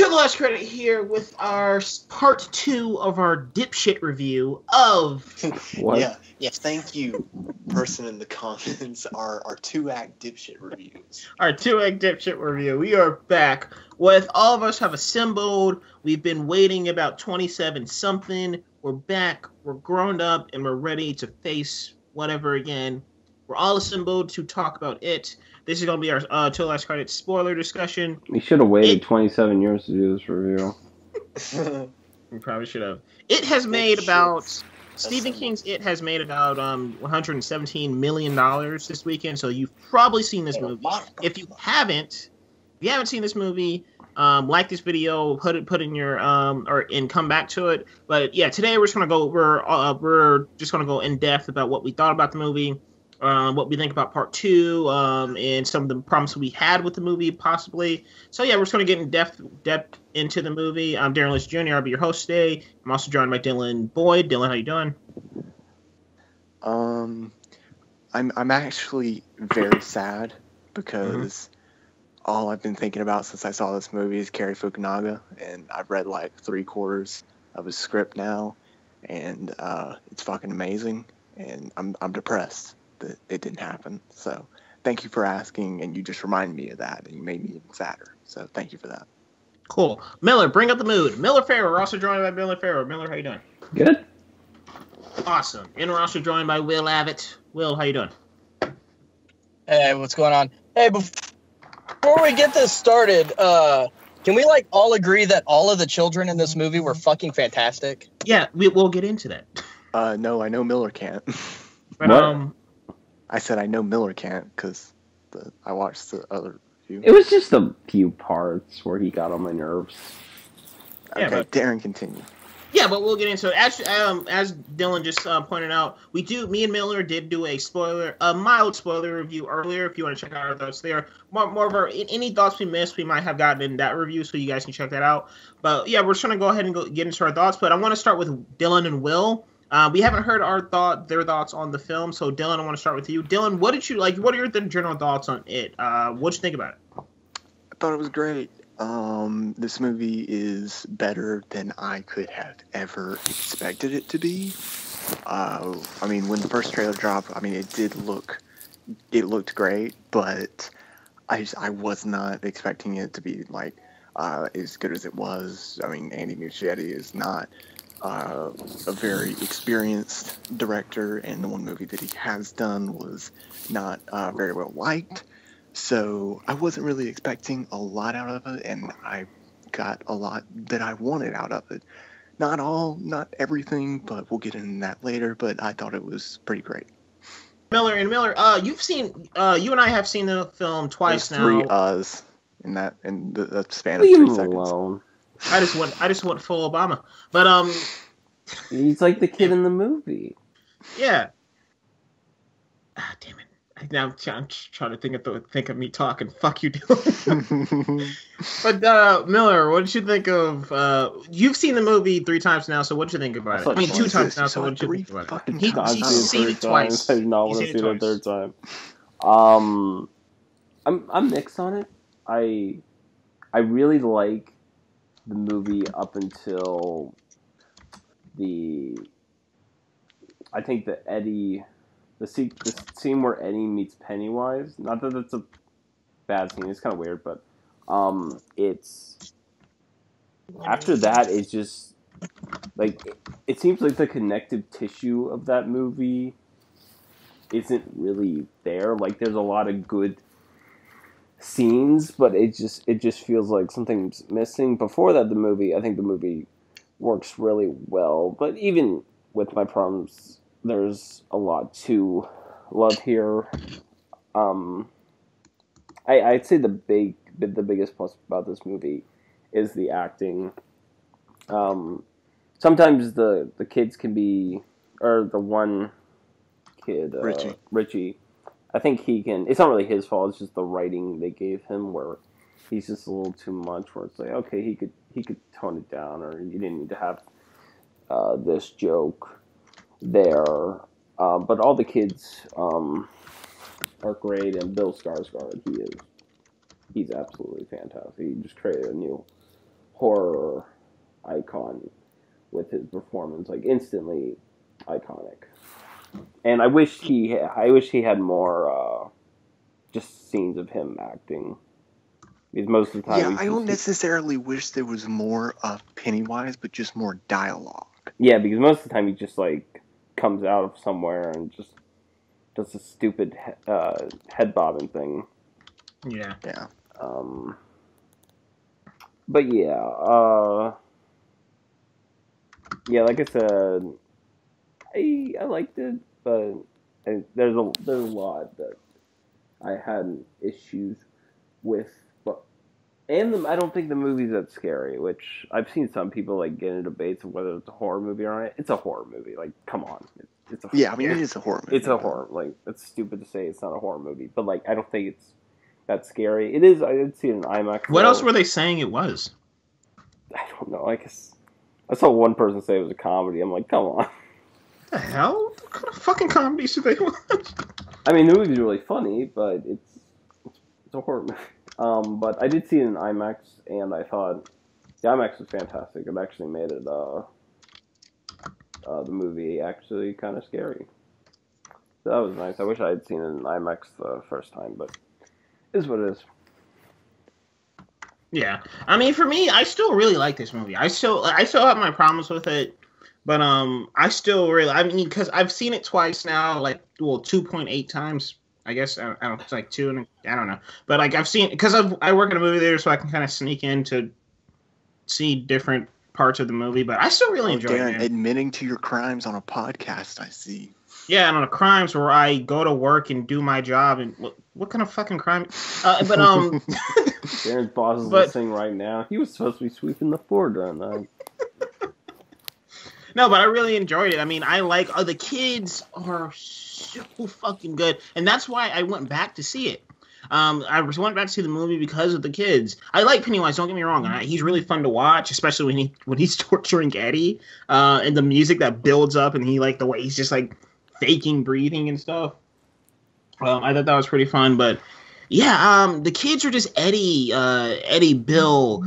the last credit here with our part 2 of our dipshit review of... What? Yeah, thank you, person in the comments, our 2-act dipshit reviews. Our 2-act dipshit review. We are back with all of us have assembled. We've been waiting about 27-something. We're back, we're grown up, and we're ready to face whatever again. We're all assembled to talk about it. This is going to be our two last credit spoiler discussion. We should have waited 27 years to do this review. We probably should have. It has made about... Stephen King's It has made about $117 million this weekend, so you've probably seen this movie. If you haven't seen this movie, like this video, put in your and come back to it. But yeah, today we're just gonna go. We're just gonna go in depth about what we thought about the movie, what we think about part 2, and some of the problems we had with the movie, possibly. So yeah, we're just gonna get in depth into the movie. I'm Darren Lewis Jr. I'll be your host today. I'm also joined by Dylan Boyd. Dylan, how you doing? I'm actually very sad because all I've been thinking about since I saw this movie is Cary Fukunaga, and I've read like 3/4 of his script now, and it's fucking amazing, and I'm depressed that it didn't happen. So thank you for asking, and you just reminded me of that, and you made me even sadder. So thank you for that. Cool. Miller, bring up the mood. Miller Farrow. We're also joined by Miller Farrow. Miller, how you doing? Good. Awesome. And we're also joined by Will Abbott. Will, how you doing? Hey, what's going on? Hey, before we get this started, can we all agree that all of the children in this movie were fucking fantastic? Yeah, we'll get into that. No, I know Miller can't. But, I said I know Miller can't because I watched the other few. It was just a few parts where he got on my nerves. Okay, but Darren, continue. Yeah, but we'll get into it. Actually, as Dylan just pointed out, me and Miller did do a mild spoiler review earlier. If you want to check out our thoughts there, more of our any thoughts we missed, we might have gotten in that review, so you guys can check that out. But yeah, we're just gonna go ahead and get into our thoughts. But I want to start with Dylan and Will. We haven't heard their thoughts on the film, so Dylan, I want to start with you. Dylan, what did you like? What are your general thoughts on it? What'd you think about it? I thought it was great. This movie is better than I could have ever expected it to be. I mean, when the first trailer dropped, it looked great, but I was not expecting it to be as good as it was. I mean, Andy Muschietti is not a very experienced director, and the one movie that he has done was not very well liked. So I wasn't really expecting a lot out of it, and I got a lot that I wanted out of it. Not everything, but we'll get into that later, but I thought it was pretty great. Miller, you and I have seen the film twice now. 3 uhs in the span of 3 seconds. Alone. I just went full Obama. But he's like the kid in the movie. Yeah. Ah, damn it. Now I'm trying to think of me talking. Fuck you, Dylan. But Miller, what did you think of? You've seen the movie 3 times now, so what did you think about it? I mean, 2 times now, so what did you think about it? He's seen it twice. I did not want to see it a 3rd time. I'm mixed on it. I really like the movie up until I think the scene where Eddie meets Pennywise. Not that it's a bad scene. It's kind of weird, but it's after that. It's just it seems like the connective tissue of that movie isn't really there. There's a lot of good scenes, but it just feels like something's missing. Before that, I think the movie works really well. But even with my problems, there's a lot to love here. I'd say the biggest plus about this movie is the acting. Sometimes the kids can be, or the one kid, Richie. I think he can. It's not really his fault. It's just the writing they gave him, where he's just a little too much. Where it's like, okay, he could tone it down, or you didn't need to have this joke there. But all the kids are great, and Bill Skarsgård, he's absolutely fantastic. He just created a horror icon with his performance, like instantly iconic. And I wish he had more just scenes of him acting. Because most of the time, I don't necessarily wish there was more of Pennywise, but just more dialogue. Yeah, because most of the time he just like comes out of somewhere and just does a stupid head bobbing thing. Yeah. Yeah. But yeah, like I said, I liked it, but there's a lot that I had issues with. But I don't think the movie's that scary. Which I've seen some people like get into debates of whether it's a horror movie or not. It's a horror movie. Like, come on, it's a it is a horror movie. It's a horror. Like, it's stupid to say it's not a horror movie, but like I don't think it's that scary. It is. I did see it in IMAX. What else were they saying it was? I don't know. I guess I saw one person say it was a comedy. I'm like, come on. The hell? What kind of fucking comedies do they watch? I mean, the movie's really funny, but it's a horror movie. But I did see it in IMAX, and I thought the IMAX was fantastic. It actually made it the movie actually kind of scary. So that was nice. I wish I had seen it in IMAX the first time, but it is what it is. Yeah, I mean, for me, I still really like this movie. I still have my problems with it, but I still really, I mean, because I've seen it twice now, like 2.8 times. I guess I don't. It's like 2, and I don't know, but like I've seen because I work in a movie theater, so I can kind of sneak in to see different parts of the movie. But I still really enjoy Darren, it. admitting to your crimes on a podcast, I see. Yeah, and on the crimes where I go to work and do my job, and what kind of fucking crime? Darren's boss is listening right now. He was supposed to be sweeping the floor during that. No, but I really enjoyed it. I mean, I like the kids are so fucking good, and that's why I went back to see it. I went back to see the movie because of the kids. I like Pennywise. Don't get me wrong. He's really fun to watch, especially when he's torturing Eddie, and the music that builds up, and he like the way he's just like faking breathing and stuff. I thought that was pretty fun, but yeah, the kids are just Eddie, Bill,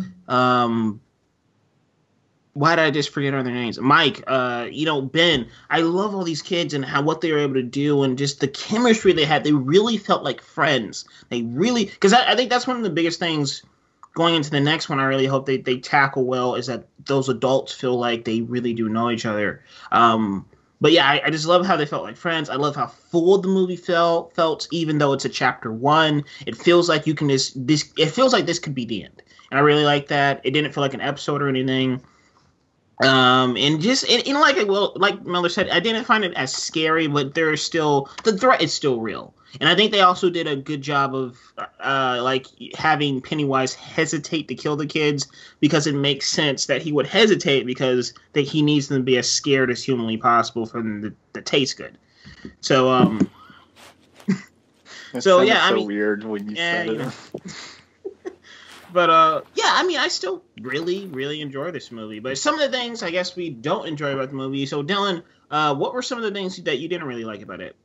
why did I just forget all their names? Mike, Ben. I love all these kids and what they were able to do and just the chemistry they had. They really felt like friends. They really, because I think that's one of the biggest things going into the next one. I really hope they tackle well is that those adults feel like they really do know each other. But yeah, I just love how they felt like friends. I love how full the movie felt, even though it's a chapter 1. It feels like you can it feels like this could be the end. And I really like that. It didn't feel like an episode or anything. Like Miller said, I didn't find it as scary, but the threat is still real. And I think they also did a good job of having Pennywise hesitate to kill the kids because it makes sense that he would hesitate because he needs them to be as scared as humanly possible for them to taste good. So weird when you said it. But I mean, I still really, really enjoy this movie. But some of the things I guess we don't enjoy about the movie. So Dylan, what were some of the things that you didn't really like about it?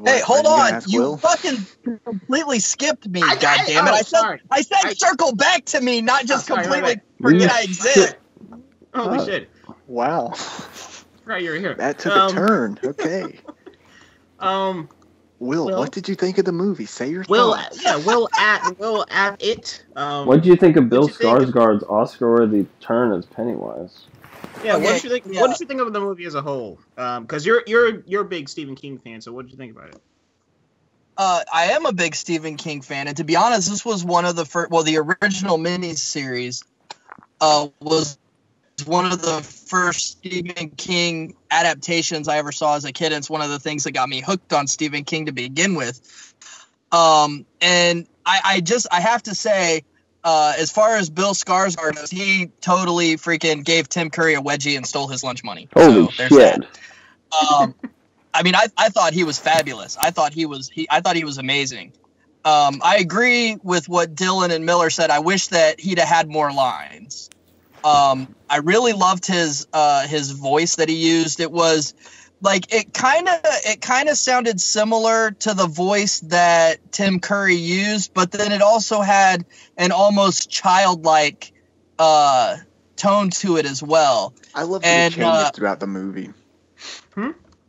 Hey, hold on! You fucking completely skipped me. God damn it! I said circle back to me, not just completely forget I exist. Holy shit! Wow! Right, you're here. That took a turn. Okay. Will, what did you think of the movie? Say your thoughts. Will at it. What did you think of Bill Skarsgård's Oscar-worthy turn as Pennywise? Yeah, okay. What did you think? Yeah. What did you think of the movie as a whole? Because you're a big Stephen King fan, so what did you think about it? I am a big Stephen King fan, and to be honest, this was one of the first. Well, the original miniseries was one of the first Stephen King adaptations I ever saw as a kid. And it's one of the things that got me hooked on Stephen King to begin with. And I have to say, as far as Bill Skarsgård goes, he totally freaking gave Tim Curry a wedgie and stole his lunch money. Holy shit. That. I mean, I thought he was fabulous. I thought he was amazing. I agree with what Dylan and Miller said. I wish that he'd have had more lines. I really loved his voice that he used. It was like it kind of sounded similar to the voice that Tim Curry used, but then it also had an almost childlike tone to it as well. I love that it changes throughout the movie.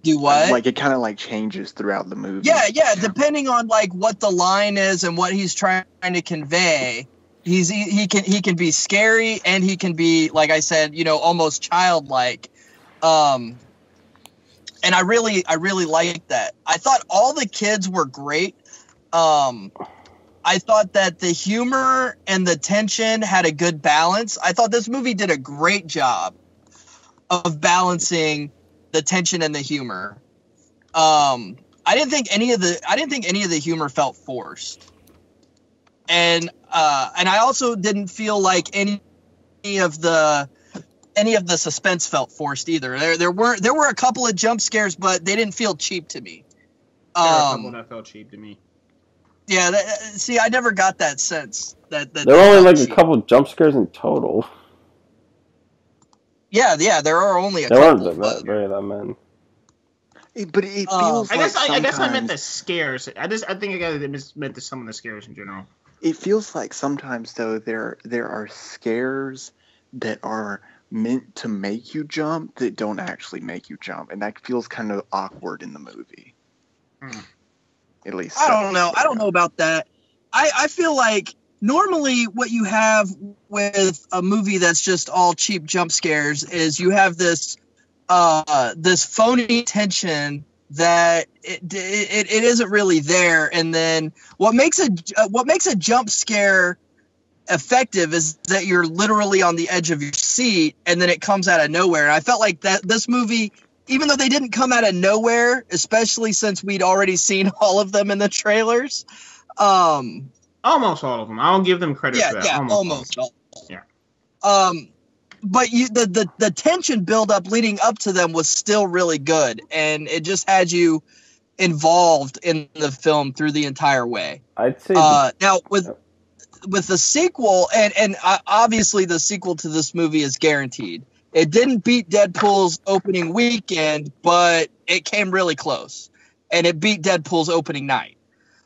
Do what? Like it kind of like changes throughout the movie. Yeah. Depending on like what the line is and what he's trying to convey, he can be scary and he can be, like I said, almost childlike. And I really liked that. I thought all the kids were great. I thought that the humor and the tension had a good balance. I thought this movie did a great job of balancing the tension and the humor. I didn't think any of the humor felt forced, and I also didn't feel like any of the suspense felt forced either. There were a couple of jump scares, but they didn't feel cheap to me. There were a couple that felt cheap to me. Yeah, see, I never got that sense that there were only like a couple jump scares in total. Yeah, there are only a there couple. There weren't very that many. But it feels I guess I meant sometimes- the scares. I think I got meant some of the scares in general. It feels like sometimes though there are scares that are meant to make you jump that don't actually make you jump, and that feels kind of awkward in the movie. At least I don't know. I don't know about that. I feel like normally what you have with a movie that's just all cheap jump scares is you have this phony tension that it isn't really there, and then what makes a jump scare effective is that you're literally on the edge of your seat, and then it comes out of nowhere. And I felt like that this movie, even though they didn't come out of nowhere, especially since we'd already seen all of them in the trailers. Almost all of them. I'll give them credit for that. Yeah, almost all. Yeah. But the tension buildup leading up to them was still really good, and it just had you involved in the film through the entire way. I'd say now with the sequel, and obviously the sequel to this movie is guaranteed. It didn't beat Deadpool's opening weekend, but it came really close, and it beat Deadpool's opening night.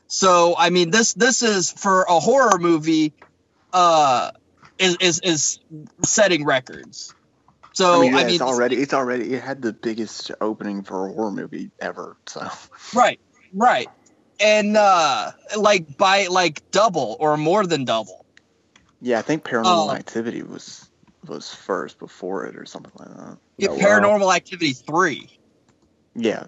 So I mean, this is for a horror movie, is setting records. So I mean, it had the biggest opening for a horror movie ever. So right, and by double or more than double. Yeah, I think Paranormal Activity was first before it or something like that. Yeah, Paranormal Activity 3. Yeah.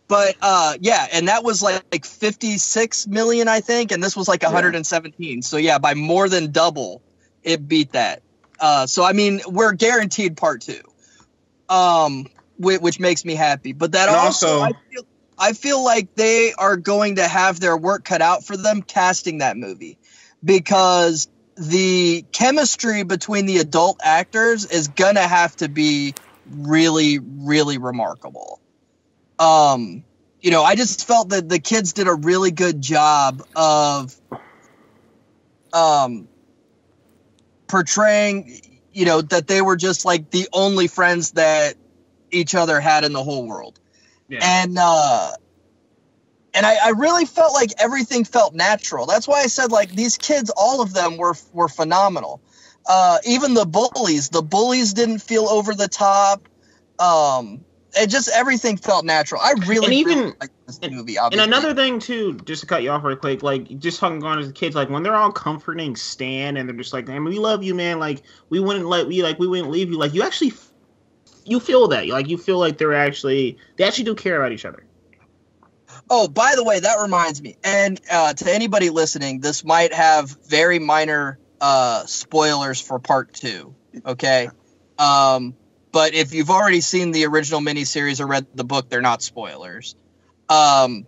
But and that was like 56 million, I think, and this was like 117. So yeah, by more than double, it beat that. So I mean, we're guaranteed part 2, which makes me happy. But that also I feel like they are going to have their work cut out for them casting that movie, because the chemistry between the adult actors is gonna have to be really, really remarkable. I just felt that the kids did a really good job of portraying, that they were just like the only friends that each other had in the whole world. Yeah. And I really felt like everything felt natural. That's why I said, like, these kids, all of them were phenomenal. Even the bullies didn't feel over the top. It just, everything felt natural. I really liked this movie, obviously. And another thing, too, just to cut you off real quick, like, just talking on as the kids, like, when they're all comforting Stan and they're just like, man, we love you, man, like, we wouldn't leave you, like, you feel that. Like, you feel like they actually do care about each other. Oh, by the way, that reminds me, and to anybody listening, this might have very minor spoilers for part 2, okay? But if you've already seen the original miniseries or read the book, they're not spoilers. But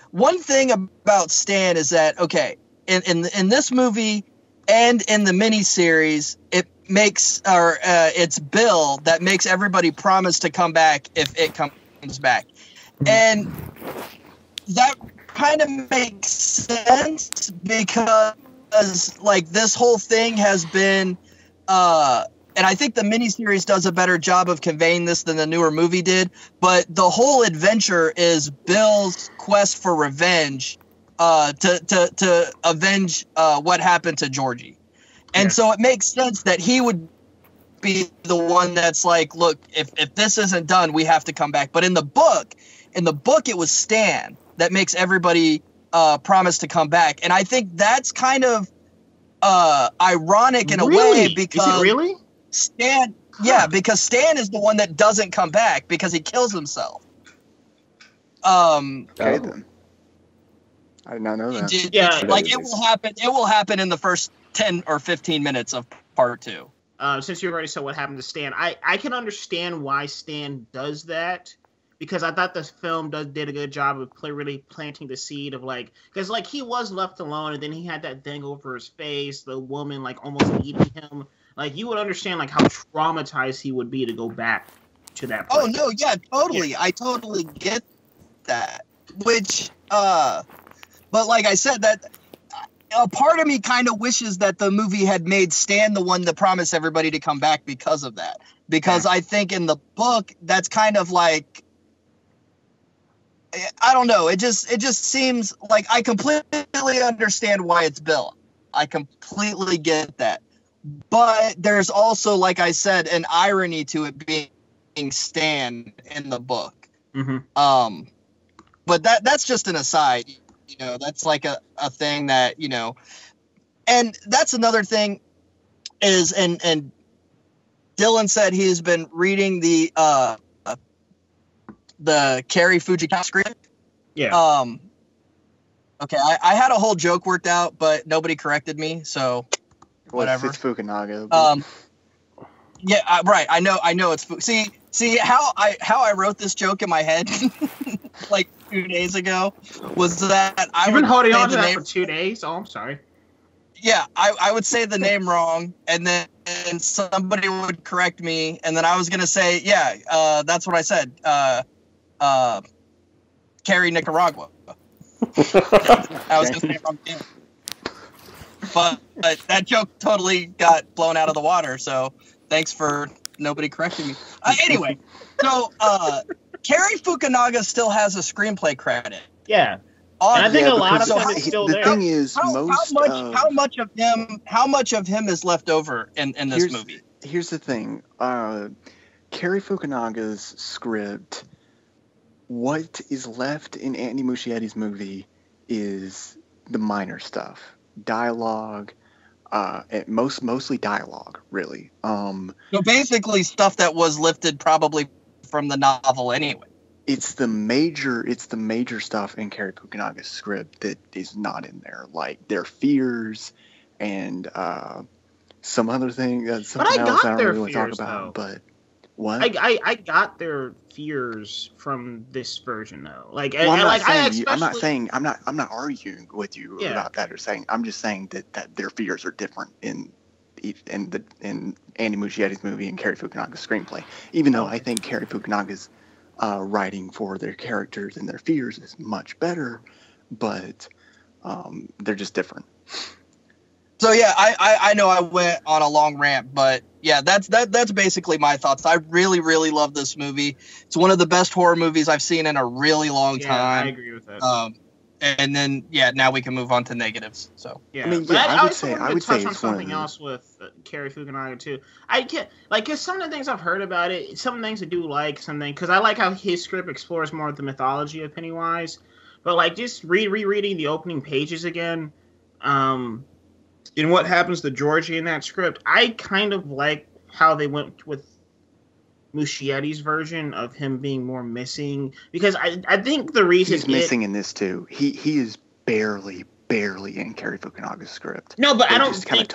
one thing about Stan is that, okay, in this movie and in the miniseries, it's Bill that makes everybody promise to come back if it comes back. And that kind of makes sense because, like, this whole thing has been, and I think the miniseries does a better job of conveying this than the newer movie did, but the whole adventure is Bill's quest for revenge, to avenge what happened to Georgie. And so it makes sense that he would be the one that's like, look, if this isn't done, we have to come back. But in the book, it was Stan that makes everybody promise to come back. And I think that's kind of ironic in a way, because is it really? Stan, yeah, because Stan is the one that doesn't come back because he kills himself. Okay, then. I did not know that. It will happen in the first 10 or 15 minutes of part 2. Since you already said what happened to Stan, I can understand why Stan does that, because I thought the film did a good job of really planting the seed of like, because like he was left alone and then he had that thing over his face, the woman like almost eating him. Like you would understand like how traumatized he would be to go back to that place. Oh no, yeah, totally. Yeah. I totally get that. Which, but like I said, that a part of me kind of wishes that the movie had made Stan the one that promised everybody to come back because of that. Because I think in the book, that's kind of like, I don't know. It just seems like I completely understand why it's Bill. I completely get that. But there's also, like I said, an irony to it being Stan in the book. Mm-hmm. But that's just an aside. You know, that's like a thing that, you know, and that's another thing is, and Dylan said he's been reading the Cary Fukunaga script. Yeah. Okay, I had a whole joke worked out, but nobody corrected me, so whatever. It's Fukunaga. Yeah, right. I know it's see how I wrote this joke in my head like 2 days ago was that You've been holding on to that for 2 days. Oh, I'm sorry. Yeah, I would say the name wrong, and then somebody would correct me, and then I was gonna say, yeah, that's what I said. Cary Nicaragua. I was gonna say it wrong too. But that joke totally got blown out of the water, so thanks for nobody correcting me. Anyway, so Cary Fukunaga still has a screenplay credit. Yeah. And I think a lot of them is still there. The thing is, how much of him is left over in this movie? Here's the thing. Cary Fukunaga's script, what is left in Andy Muschietti's movie is the minor stuff. Dialogue, mostly dialogue, really. So basically stuff that was lifted probably from the novel anyway. It's the major stuff in Cary Fukunaga's script that is not in there, like their fears and some other thing. Something else I don't really want to talk about. But what? I got their fears from this version though. Like, well, I'm not arguing with you about that or saying. I'm just saying that their fears are different in Andy Muschietti's movie and Cary Fukunaga's screenplay. Even though I think Cary Fukunaga's writing for their characters and their fears is much better, but they're just different. So yeah, I know I went on a long rant, but yeah, that's basically my thoughts. I really, really love this movie. It's one of the best horror movies I've seen in a really long time. I agree with that. And then now we can move on to negatives. So yeah, I mean, I would say touch on something else with Cary Fukunaga too. I can't cause some of the things I've heard about it, some things I do like, because I like how his script explores more of the mythology of Pennywise. But like just rereading the opening pages again, in what happens to Georgie in that script, I kind of like how they went with Muschietti's version of him being more missing, because I think the reason he's missing in this too. He is barely in Cary Fukunaga's script. No, but I don't think.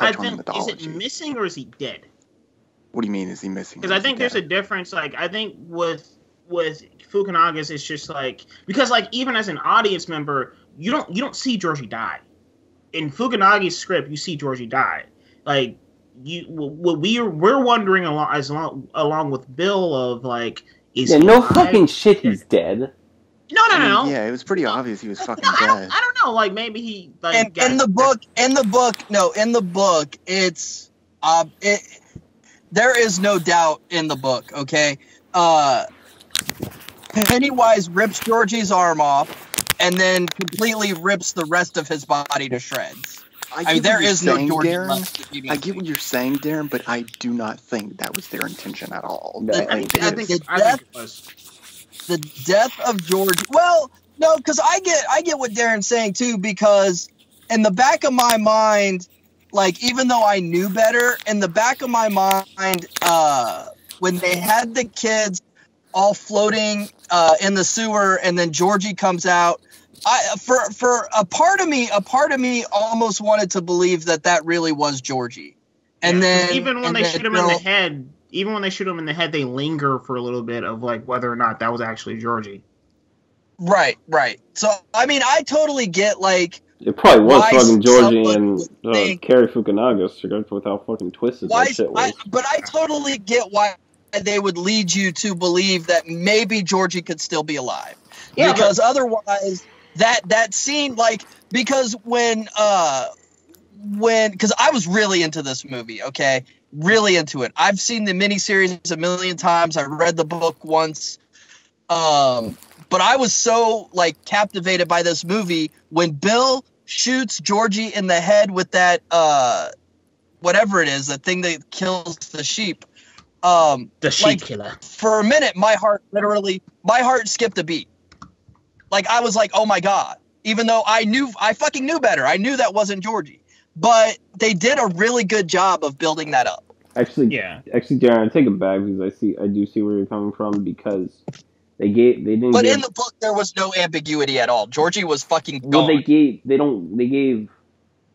Is it missing or is he dead? What do you mean? Is he missing? Because I think there's a difference. Like I think with Fukunaga's, it's just like, because like even as an audience member, you don't see Georgie die. In Fukunaga's script, you see Georgie die. Like we're wondering along with Bill of like, is he no alive? Fucking shit, he's dead. No. Yeah, it was pretty obvious he was fucking dead. I don't know. Like maybe he like in the book, it's there is no doubt in the book. Okay, Pennywise rips Georgie's arm off and then completely rips the rest of his body to shreds. I mean, there is no Georgie Darren. left. I get what you're saying, Darren, but I do not think that was their intention at all. No, I think it was. The death of George. Well, no, because I get what Darren's saying too. Because in the back of my mind, like even though I knew better, in the back of my mind, when they had the kids all floating in the sewer, and then Georgie comes out, for a part of me almost wanted to believe that really was Georgie. And then even when they shoot him in the head. Even when they shoot him in the head, they linger for a little bit of like whether or not that was actually Georgie. Right. So I mean, I totally get like it probably was fucking Georgie and Cary Fukunaga with how fucking twisted that shit was. But I totally get why they would lead you to believe that maybe Georgie could still be alive. Yeah, because otherwise that scene, like, because because I was really into this movie, okay? Really into it. I've seen the miniseries a million times. I read the book once. But I was so like captivated by this movie when Bill shoots Georgie in the head with that whatever it is, the thing that kills the sheep. The sheep killer. For a minute, my heart skipped a beat. Like I was like, oh my God. Even though I fucking knew better. I knew that wasn't Georgie. But they did a really good job of building that up. Actually, Darren, I take it back because I do see where you're coming from because they didn't. But in the book, there was no ambiguity at all. Georgie was fucking gone. Well, they gave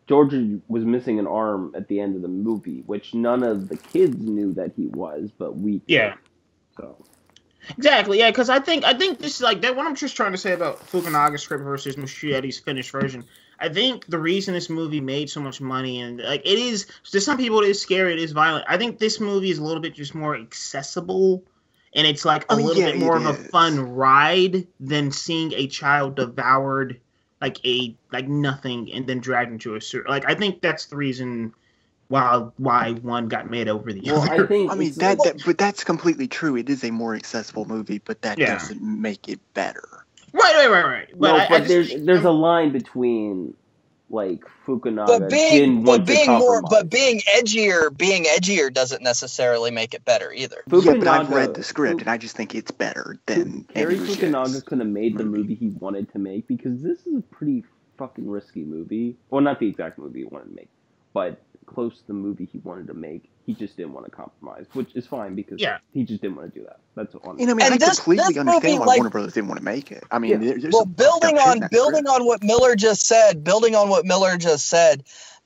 Georgie was missing an arm at the end of the movie, which none of the kids knew that he was, but we did. Yeah. So. Exactly, yeah, because I think this is like that. What I'm just trying to say about Fukunaga's script versus Muschietti's finished version. I think the reason this movie made so much money, and like it is, to some people it is scary, it is violent. I think this movie is a little bit just more accessible, and it's like a little bit more of a fun ride than seeing a child devoured like nothing and then dragged into a sewer. Like I think that's the reason why one got made over the other. I mean but that's completely true. It is a more accessible movie, but that doesn't make it better. Right. But there's a line between like Fukunaga being edgier doesn't necessarily make it better either. Yeah, but I've read the script and I just think it's better than Cary Fukunaga could have made the movie he wanted to make because this is a pretty fucking risky movie. Well, not the exact movie he wanted to make, but close to the movie he wanted to make. He just didn't want to compromise, which is fine because he just didn't want to do that. That's honest. I completely understand why Warner Brothers didn't want to make it. I mean, building on what Miller just said,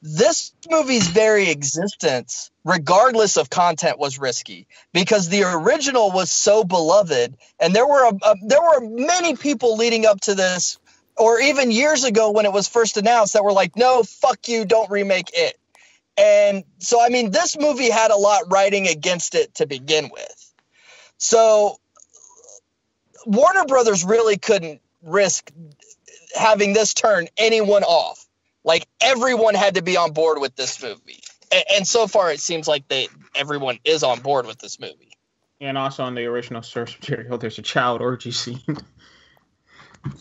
this movie's very existence, regardless of content, was risky because the original was so beloved, and there were many people leading up to this, or even years ago when it was first announced, that were like, "No, fuck you, don't remake it." And so, I mean, this movie had a lot riding against it to begin with. So Warner Brothers really couldn't risk having this turn anyone off. Like, everyone had to be on board with this movie. And so far, it seems like everyone is on board with this movie. And also on the original source material, there's a child orgy scene.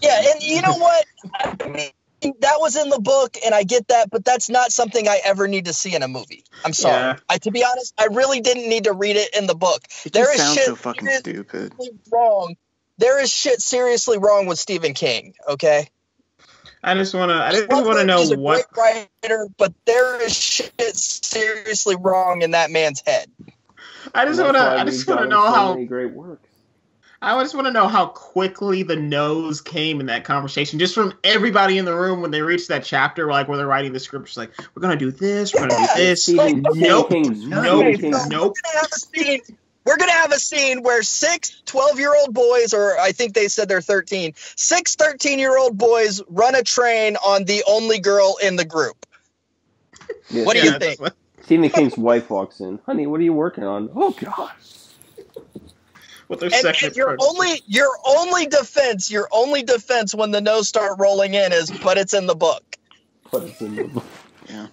Yeah, and you know what? I mean, that was in the book, and I get that, but that's not something I ever need to see in a movie. I'm sorry. Yeah. To be honest, I really didn't need to read it in the book. It sounds so fucking stupid. Wrong. There is shit seriously wrong with Stephen King. Okay. I just want to know what. He's a great writer, but there is shit seriously wrong in that man's head. I just want to know how many great works. I just want to know how quickly the no's came in that conversation, just from everybody in the room when they reached that chapter, like where they're writing the script. It's like, we're gonna do this, we're gonna do this. Nope. We're gonna have a scene where 6 12-year-old boys, or I think they said they're 13, 6 13-year-old boys run a train on the only girl in the group. Yeah. What do you think? Stephen King's wife walks in. Honey, what are you working on? Oh God. And your only defense when the no's start rolling in is, but it's in the book. Yeah.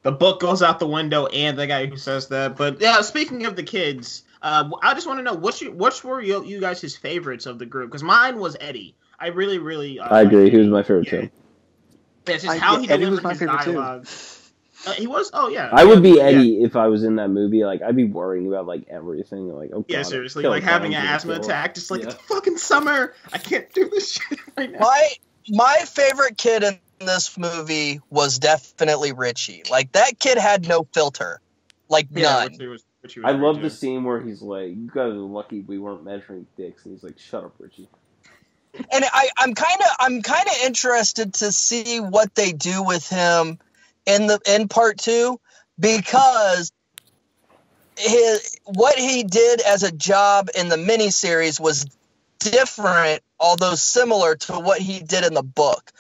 The book goes out the window, and the guy who says that. But yeah, speaking of the kids, I just want to know which were you guys' favorites of the group? Because mine was Eddie. I really, I agree. He was my favorite too. It's just how he Eddie was delivered my his favorite dialogue. He was. Oh yeah. I would be Eddie if I was in that movie. Like, I'd be worrying about like everything. Like, oh god, Yeah, seriously, like having an asthma attack, just like it's fucking summer. I can't do this shit right now. My favorite kid in this movie was definitely Richie. Like that kid had no filter, like none. Richie was I love the scene where he's like, "You guys are lucky we weren't measuring dicks," and he's like, "Shut up, Richie." And I'm kind of interested to see what they do with him in part 2, because what he did as a job in the miniseries was different, although similar to what he did in the book.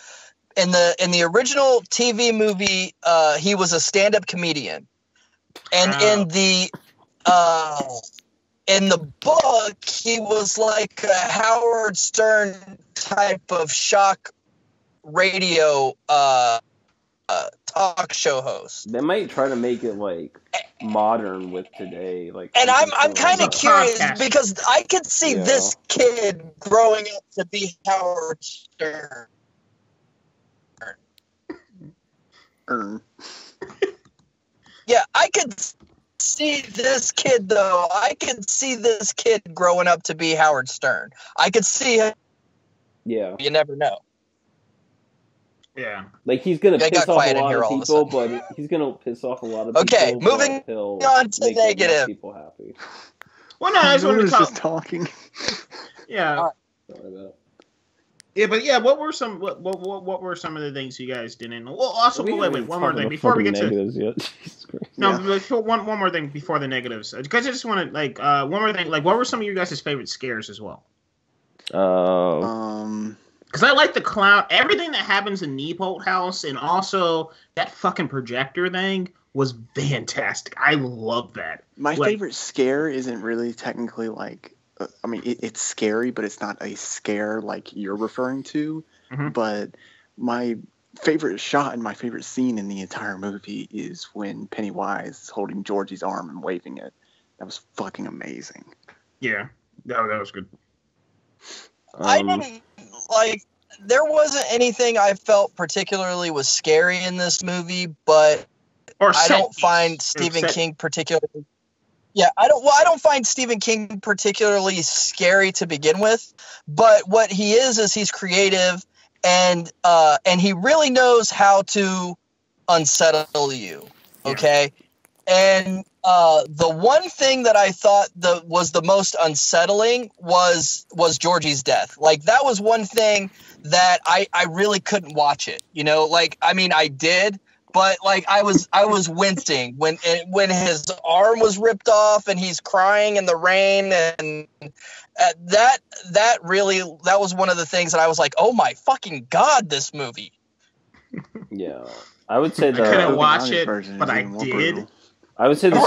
In the original TV movie, he was a stand-up comedian, and in the book, he was like a Howard Stern type of shock radio talk show host. They might try to make it like modern with today, like. And I'm kind of curious because I could see this kid growing up to be Howard Stern. Yeah, I could see this kid though. I could see this kid growing up to be Howard Stern. I could see him. Yeah. You never know. Yeah. Like he's gonna piss off a lot of people, but he's gonna piss off a lot of people. Okay, moving on to negative. People happy. Well, no, I just wanted to just talking. Yeah. Sorry about it. Yeah, but yeah, what were some what were some of the things you guys didn't? Well, also wait, one more thing before we get to negatives yet. Jesus Christ. No, one more thing before the negatives, because I just want to one more thing, like what were some of your guys' favorite scares as well? Because I like the clown, everything that happens in Neibolt House, and also that fucking projector thing was fantastic. I love that. My favorite scare isn't really technically like. I mean, it's scary, but it's not a scare like you're referring to. Mm-hmm. But my favorite shot and my favorite scene in the entire movie is when Pennywise is holding Georgie's arm and waving it. That was fucking amazing. Yeah, that was good. I didn't like. There wasn't anything I felt particularly was scary in this movie, but I don't find Stephen King particularly. Yeah, I don't find Stephen King particularly scary to begin with, but what he is he's creative and he really knows how to unsettle you. Okay, and the one thing that I thought was the most unsettling was Georgie's death. Like that was one thing that I really couldn't watch it. You know, like I mean I did. But like I was wincing when his arm was ripped off and he's crying in the rain, and that was one of the things that I was like, oh my fucking god, this movie. Yeah, I would say I couldn't watch it, but I did. I would say the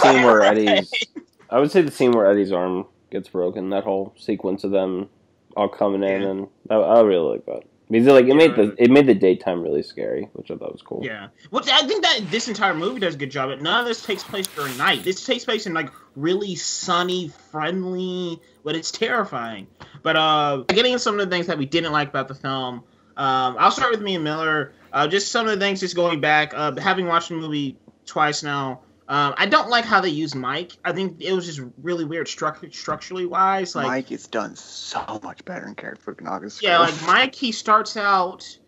scene where Eddie's arm gets broken. That whole sequence of them all coming in, and I really like that. Because it made the daytime really scary, which I thought was cool. Yeah, well, I think that this entire movie does a good job. None of this takes place during night. This takes place in like really sunny, friendly, but it's terrifying. But getting into some of the things that we didn't like about the film, I'll start with me and Miller. Just some of the things, just going back, having watched the movie twice now. I don't like how they use Mike. I think it was just really weird structurally wise. Like Mike is done so much better in Fukunaga's. Yeah, like Mike, he starts out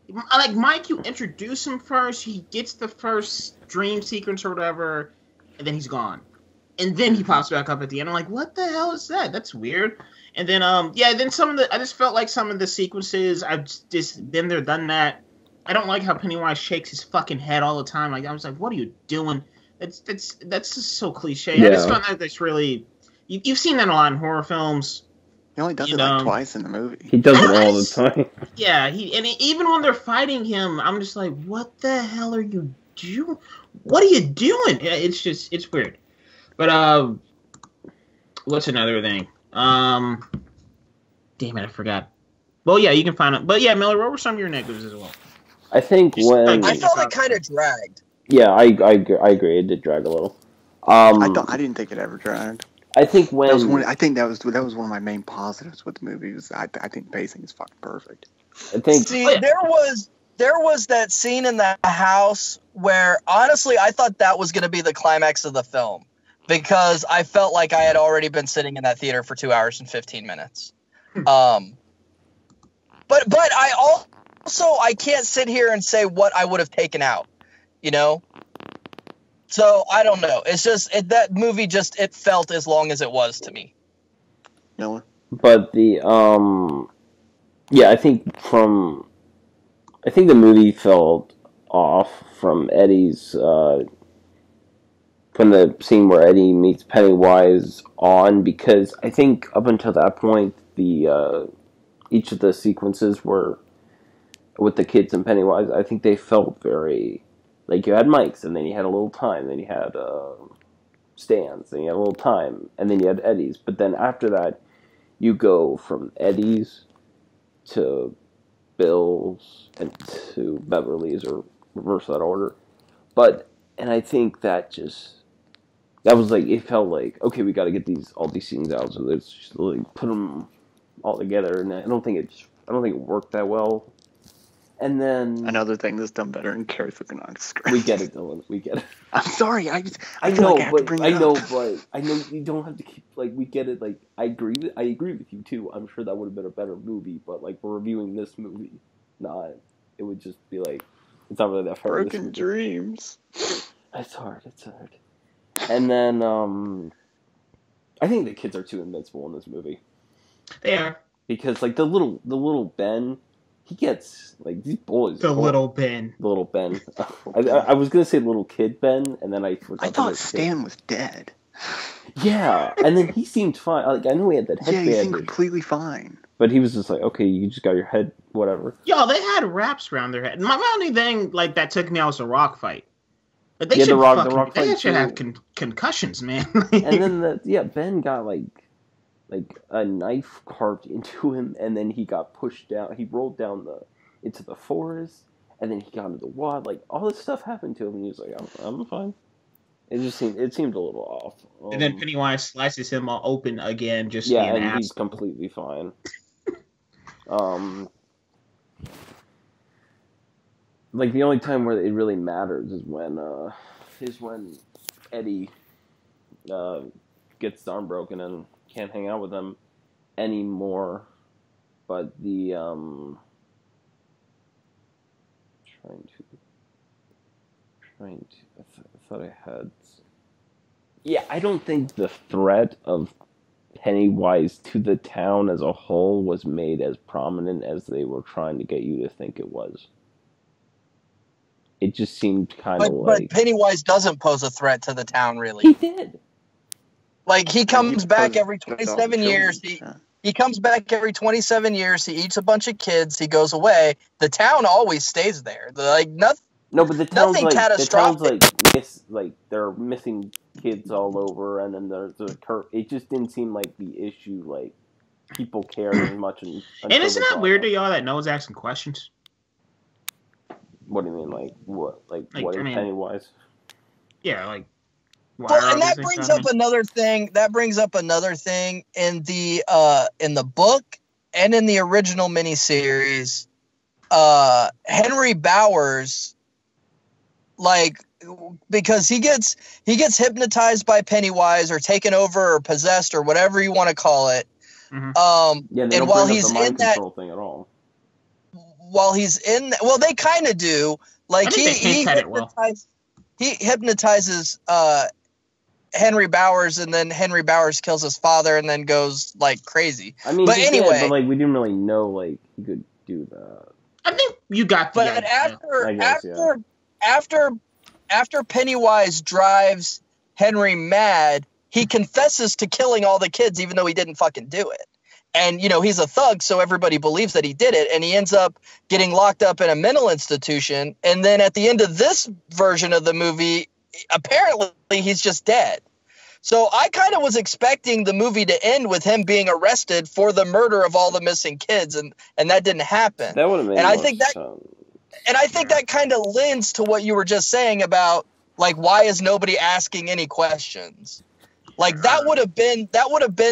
like Mike. You introduce him first. He gets the first dream sequence or whatever, and then he's gone. And then he pops back up at the end. I'm like, what the hell is that? That's weird. And then then I just felt like some of the sequences I've just been there, done that. I don't like how Pennywise shakes his fucking head all the time. Like I was like, what are you doing? That's just so cliche. Yeah. I just found that that's really you've seen that a lot in horror films. He only does it like twice in the movie. He does it all the time. Yeah, even when they're fighting him, I'm just like, what the hell are you doing? What are you doing? Yeah, it's weird. But what's another thing? Damn it, I forgot. Well, yeah, you can find it. But yeah, Miller, what were some of your negatives as well? I think I felt it kind of dragged. Yeah, I agree. It did drag a little. I didn't think it ever dragged. I think when that was one of my main positives with the movie. Was I think pacing is fucking perfect. I think there there was that scene in the house where, honestly, I thought that was going to be the climax of the film because I felt like I had already been sitting in that theater for 2 hours and 15 minutes. But I I can't sit here and say what I would have taken out, you know? So I don't know. It's just that movie it felt as long as it was to me. Noah? But the I think the movie felt off from Eddie's from the scene where Eddie meets Pennywise on, because I think up until that point the each of the sequences were with the kids and Pennywise, I think they felt very like you had mics, and then you had a little time, then you had stands, then you had a little time, and then you had Eddie's. But then after that, you go from Eddie's to Bill's and to Beverly's, or reverse that order. And I think that was like, it felt like, okay, we got to get all these scenes out, so let's just like put them all together. And I don't think it worked that well. And then another thing that's done better in Carrie Fukunaga's script. We get it, Dylan. We get it. I'm sorry. I know, like but I know you don't have to keep like we get it. Like I agree with you too. I'm sure that would have been a better movie, but like we're reviewing this movie, it would just be like it's not really that far. Broken dreams. It's hard. And then I think the kids are too invincible in this movie. They are, because like the little Ben. He gets, like, these boys. The little Ben. I was going to say little kid Ben, and then I forgot. I thought Stan was dead. Yeah, and then he seemed fine. Like, I know he had that headband. Yeah, he seemed completely fine. But he was just like, okay, you just got your head, whatever. Yo, they had wraps around their head. My only thing, like, that took me out was the rock fight. But they the rock fight they should have concussions, man. And then, Ben got, like a knife carved into him, and then he got pushed down. He rolled down into the forest, and then he got into the water. Like, all this stuff happened to him, and he was like, I'm fine. It seemed a little off. And then Pennywise slices him all open again, just and he's completely fine. Like, the only time where it really matters is when Eddie gets his arm broken and can't hang out with them anymore. But I thought I had. Yeah, I don't think the threat of Pennywise to the town as a whole was made as prominent as they were trying to get you to think it was. It just seemed kind of like... But Pennywise doesn't pose a threat to the town, really. He did. Like, he comes back every 27 years. He comes back every 27 years. He eats a bunch of kids. He goes away. The town always stays there. Like, nothing. No, but the town's nothing catastrophic. The town's they're missing kids all over, and then there's a curve. It just didn't seem like the issue, like, people care as much. And isn't that weird to y'all that Noah's asking questions? What do you mean, like what? Like what is Pennywise? Yeah, like. Well, and that brings up another thing. That brings up another thing in the book and in the original miniseries. Henry Bowers, like, because he gets hypnotized by Pennywise or taken over or possessed or whatever you want to call it. Mm-hmm. And while he's in that thing at all. While he's in, well, they kind of do. Like he hypnotizes Henry Bowers, and then Henry Bowers kills his father, and then goes like crazy. I mean, but anyway, but like we didn't really know like he could do that. I think you got the idea. After Pennywise drives Henry mad, he confesses to killing all the kids, even though he didn't fucking do it. And, you know, he's a thug, so everybody believes that he did it, and he ends up getting locked up in a mental institution. And then at the end of this version of the movie, apparently he's just dead. So I kind of was expecting the movie to end with him being arrested for the murder of all the missing kids, and that didn't happen. That would have made sense. And I think that kind of lends to what you were just saying about, like, why is nobody asking any questions? Like, that would have been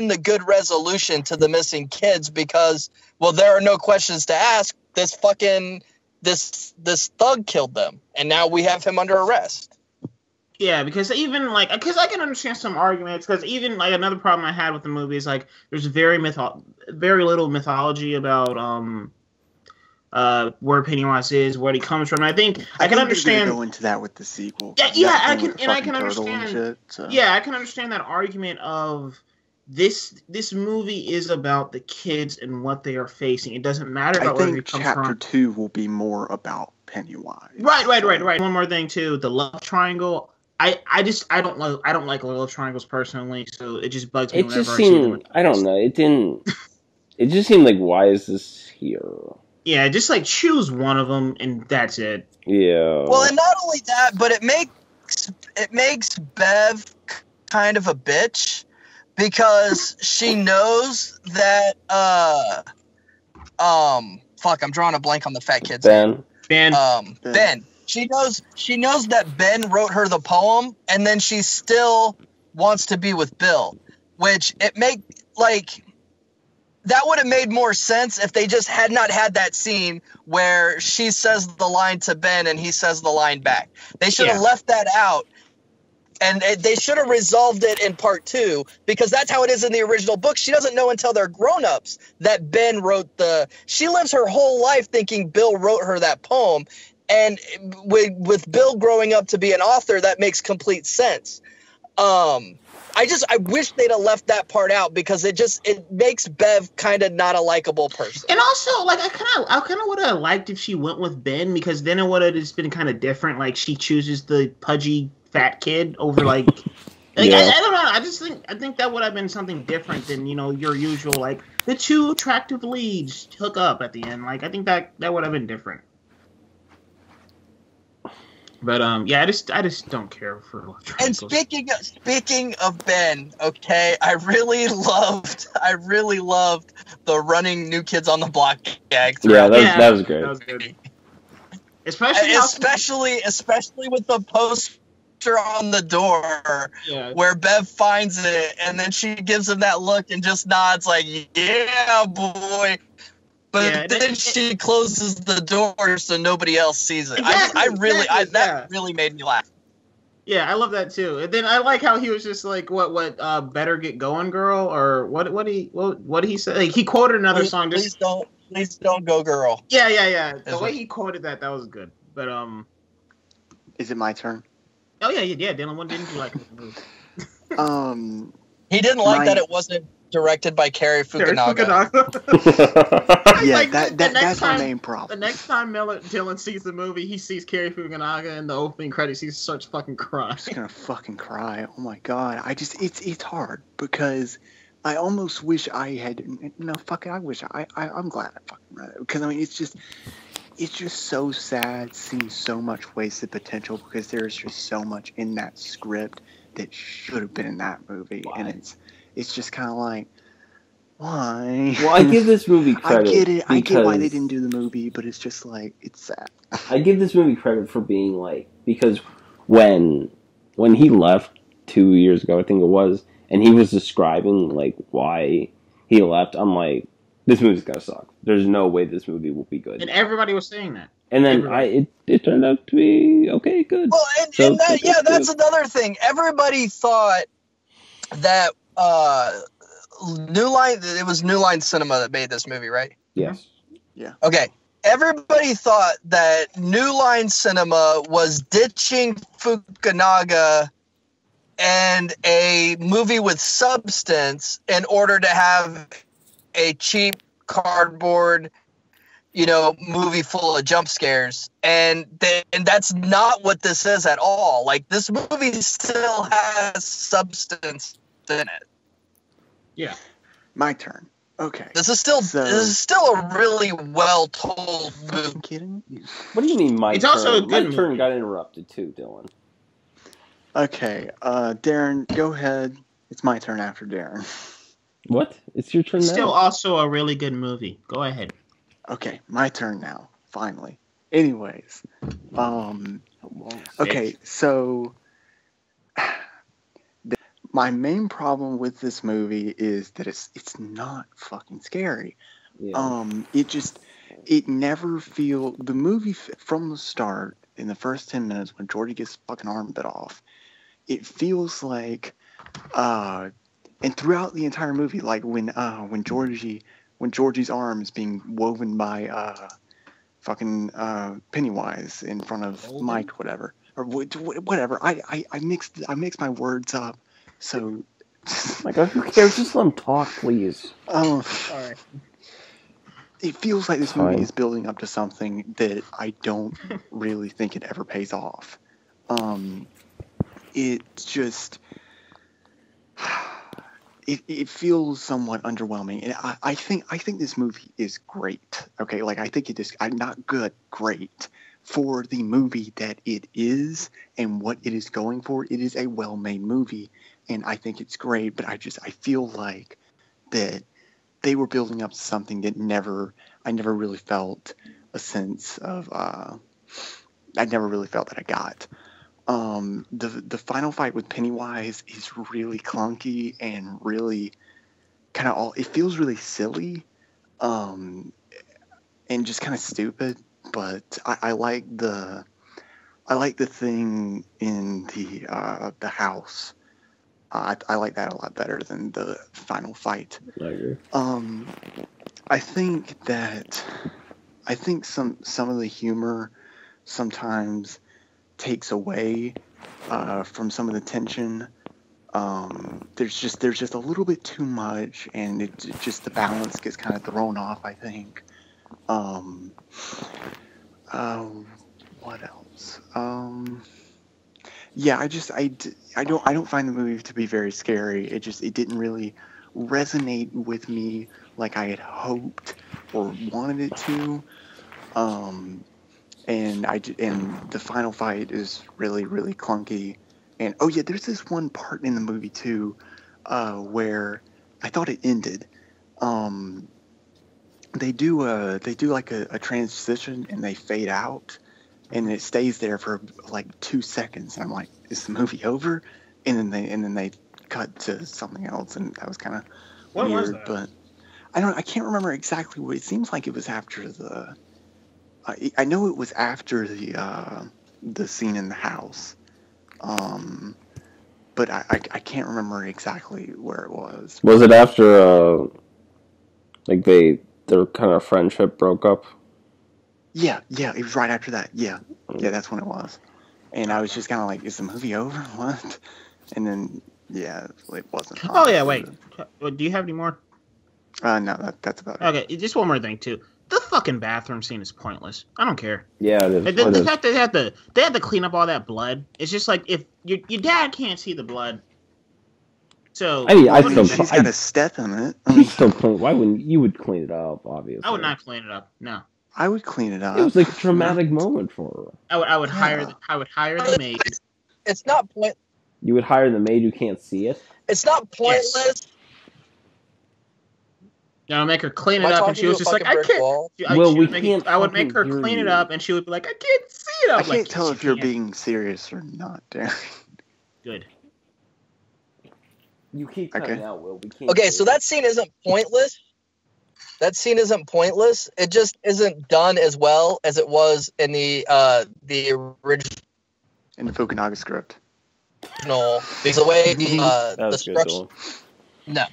the good resolution to the missing kids, because, well, there are no questions to ask. This fucking this thug killed them, and now we have him under arrest. Yeah, because even like, because I can understand some arguments. Because even like another problem I had with the movie is like there's very little mythology about where Pennywise is, where he comes from. And I think I can understand. Go into that with the sequel. Yeah, I can understand. Shit, so. Yeah, I can understand that argument of this movie is about the kids and what they are facing. It doesn't matter about where he comes from. Chapter 2 will be more about Pennywise. Right. One more thing too, the love triangle. I don't like love triangles personally, so it just bugs me whenever I see them. I don't know. It didn't. It just seemed like, why is this here? Yeah, just like choose one of them and that's it. Yeah. Well, and not only that, but it makes Bev kind of a bitch because she knows that fuck, I'm drawing a blank on the fat kid's name. Ben. She knows that Ben wrote her the poem, and then she still wants to be with Bill, which that would have made more sense if they just had not had that scene where she says the line to Ben and he says the line back. They should have left that out, and they should have resolved it in part 2, because that's how it is in the original book. She doesn't know until they're grown-ups that Ben wrote she lives her whole life thinking Bill wrote her that poem. And with Bill growing up to be an author, that makes complete sense. I wish they'd have left that part out, because it makes Bev kind of not a likable person. And also, like, I kind of would have liked if she went with Ben, because then it would have just been kind of different. Like, she chooses the pudgy fat kid over like I don't know. I think that would have been something different than your usual like the two attractive leads hook up at the end. Like, I think that would have been different. But I just don't care for love triangles. And speaking of Ben, okay, I really loved the running New Kids on the Block gag. Yeah, that was great. That was good. Especially with the poster on the door where Bev finds it, and then she gives him that look and just nods like, "Yeah, boy." But then she closes the door so nobody else sees it. Exactly, that really made me laugh. Yeah, I love that too. And then I like how he was just like, "What? Better get going, girl," or what did he say? Like, he quoted another song. Please don't go, girl. Yeah. The way he quoted that was good. But is it my turn? Oh yeah. Dylan, what didn't you like? He didn't like that it wasn't directed by Cary Fukunaga. That's my main problem. The next time Dylan sees the movie, he sees Cary Fukunaga in the opening credits. He starts fucking crying. I'm just gonna fucking cry. Oh my god! It's hard because I almost wish I had. No, fuck it. I'm glad I fucking read it, because I mean it's just so sad seeing so much wasted potential, because there's just so much in that script that should have been in that movie. Why? And it's just kind of like, why? Well, I give this movie credit. I get it. I get why they didn't do the movie, but it's just like, it's sad. I give this movie credit for being like, because when he left 2 years ago, I think it was, and he was describing like why he left, I'm like, this movie's gonna suck. There's no way this movie will be good. And everybody was saying that. And then it turned out to be okay, good. Well, that's another thing. Everybody thought that it was New Line Cinema that made this movie, right? Yes. Yeah. Okay. Everybody thought that New Line Cinema was ditching Fukunaga and a movie with substance in order to have a cheap cardboard movie full of jump scares, and that's not what this is at all. Like, this movie still has substance in it. Yeah. My turn. Okay. This is still a really well told movie. Kidding? What do you mean my it's turn? Also a good my turn got interrupted too, Dylan. Okay, Darren, go ahead. It's my turn after Darren. What? It's your turn now? Still also a really good movie. Go ahead. Okay, my turn now, finally. Anyways, okay, so my main problem with this movie is that it's not fucking scary. Yeah. it never the movie from the start, in the first 10 minutes when Georgie gets his fucking arm bit off, it feels like, and throughout the entire movie, like when Georgie's arm is being woven by fucking Pennywise in front of Mike, whatever, or whatever. I mixed my words up. So, like, who cares? Just let him talk, please. Oh, sorry. It feels like this movie is building up to something that I don't really think it ever pays off. It just it feels somewhat underwhelming, and I think this movie is great. Okay, like I think it is not good, great for the movie that it is and what it is going for. It is a well-made movie, and I think it's great. But I feel like that they were building up to something that I never really felt a sense of. I never really felt that I got. The final fight with Pennywise is really clunky and really kind of it feels really silly, and just kind of stupid. But I like the thing in the house. I like that a lot better than the final fight. I agree. I think some of the humor sometimes takes away from some of the tension. There's just a little bit too much, and the balance gets kind of thrown off, I think. What else? Yeah, I don't find the movie to be very scary. It didn't really resonate with me like I had hoped or wanted it to. And the final fight is really, really clunky. And oh yeah, there's this one part in the movie too, where I thought it ended. They do like a transition and they fade out, and it stays there for like 2 seconds. And I'm like, is the movie over? And then they cut to something else, and that was kind of weird. Was that? But I can't remember exactly what it seems like. It was after the. I know it was after the scene in the house, but I can't remember exactly where it was. Was it after like their kind of friendship broke up? Yeah, it was right after that. Yeah, that's when it was. And I was just kind of like, is the movie over? What? And then it wasn't. Oh yeah, wait. Do you have any more? No, that's about it. Okay, just one more thing too. The fucking bathroom scene is pointless. I don't care. Yeah, it is. The fact that they had to clean up all that blood. It's just like if your dad can't see the blood. So I mean, he's got a step in it. He's still clean. Why wouldn't you would clean it up? Obviously, I would not clean it up. No, I would clean it up. It was like a traumatic moment for her. I would hire the maid. It's not point. You would hire the maid who can't see it. It's not pointless. Yes. I would make her clean it up, and she was just like, I can't. I would make her clean it up, and she would be like, I can't see it. I can't tell if you're being serious or not, Darren. Good. You keep cutting out, Will. We can't. Okay, so that scene isn't pointless. That scene isn't pointless. It just isn't done as well as it was in the original. In the Fukunaga script. No, because the way the structure. No.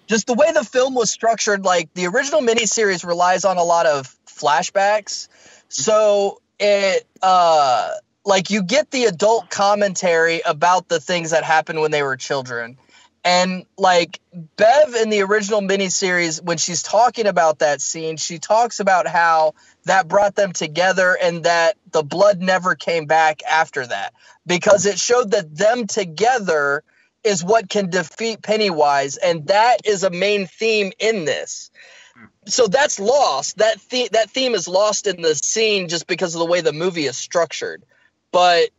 Just the way the film was structured, like the original miniseries relies on a lot of flashbacks. So it like you get the adult commentary about the things that happened when they were children. And like Bev in the original miniseries, when she's talking about that scene, she talks about how that brought them together and that the blood never came back after that because it showed that them together is what can defeat Pennywise, and that is a main theme in this. So that's lost. That theme is lost in the scene just because of the way the movie is structured. But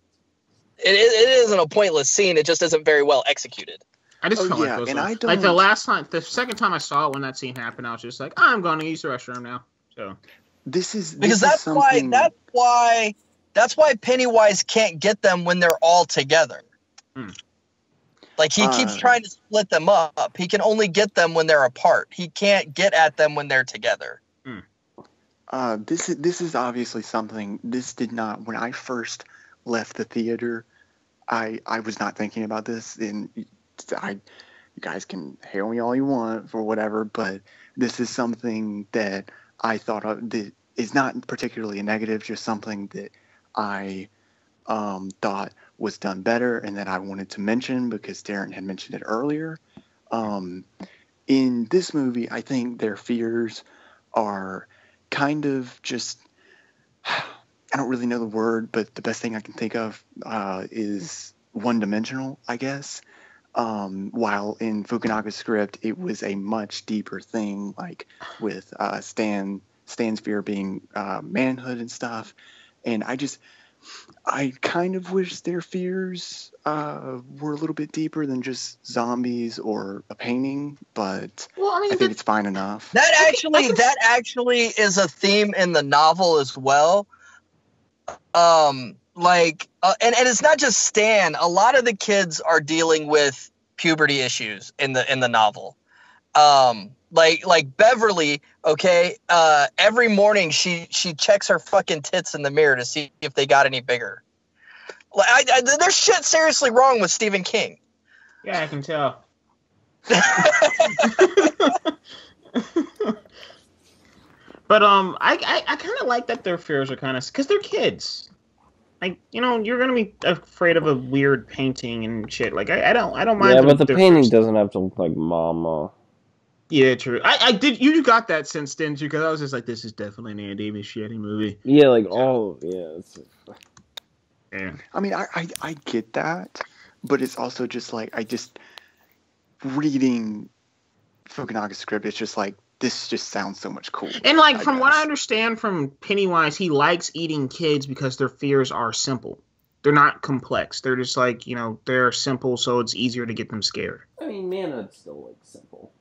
it isn't a pointless scene. It just isn't very well executed. I just felt like the second time I saw it when that scene happened, I was just like, I'm going to use the restroom now. So that's why Pennywise can't get them when they're all together. Like, he keeps trying to split them up. He can only get them when they're apart. He can't get at them when they're together. This is obviously something. This did not. When I first left the theater, I was not thinking about this, and you guys can hail me all you want for whatever, but this is something that I thought of that is not particularly a negative, just something that I thought was done better and that I wanted to mention because Darren had mentioned it earlier. In this movie, I think their fears are kind of just, I don't really know the word, but the best thing I can think of is one-dimensional, I guess. While in Fukunaga's script, it was a much deeper thing, like with Stan's fear being manhood and stuff. And I kind of wish their fears were a little bit deeper than just zombies or a painting, but Well, I mean, I think it's fine enough. That actually is a theme in the novel as well. And it's not just Stan. A lot of the kids are dealing with puberty issues in the novel. Like Beverly, okay. Every morning she checks her fucking tits in the mirror to see if they got any bigger. Like, there's shit seriously wrong with Stephen King. Yeah, I can tell. But I kind of like that their fears are kind of because they're kids. Like, you know, you're gonna be afraid of a weird painting and shit. Like, I don't mind. Yeah, but the painting doesn't have to look like Mama. Yeah, true. I did. You got that sense, didn't you? Because I was just like, this is definitely an Andy Davis shitty movie. Yeah, like Yeah. I mean, I get that, but it's also just like reading Fukunaga's script. It's just like this just sounds so much cooler. And like from what I understand from Pennywise, he likes eating kids because their fears are simple. They're not complex. They're just like, you know, they're simple, so it's easier to get them scared. I mean, manhood's still like simple.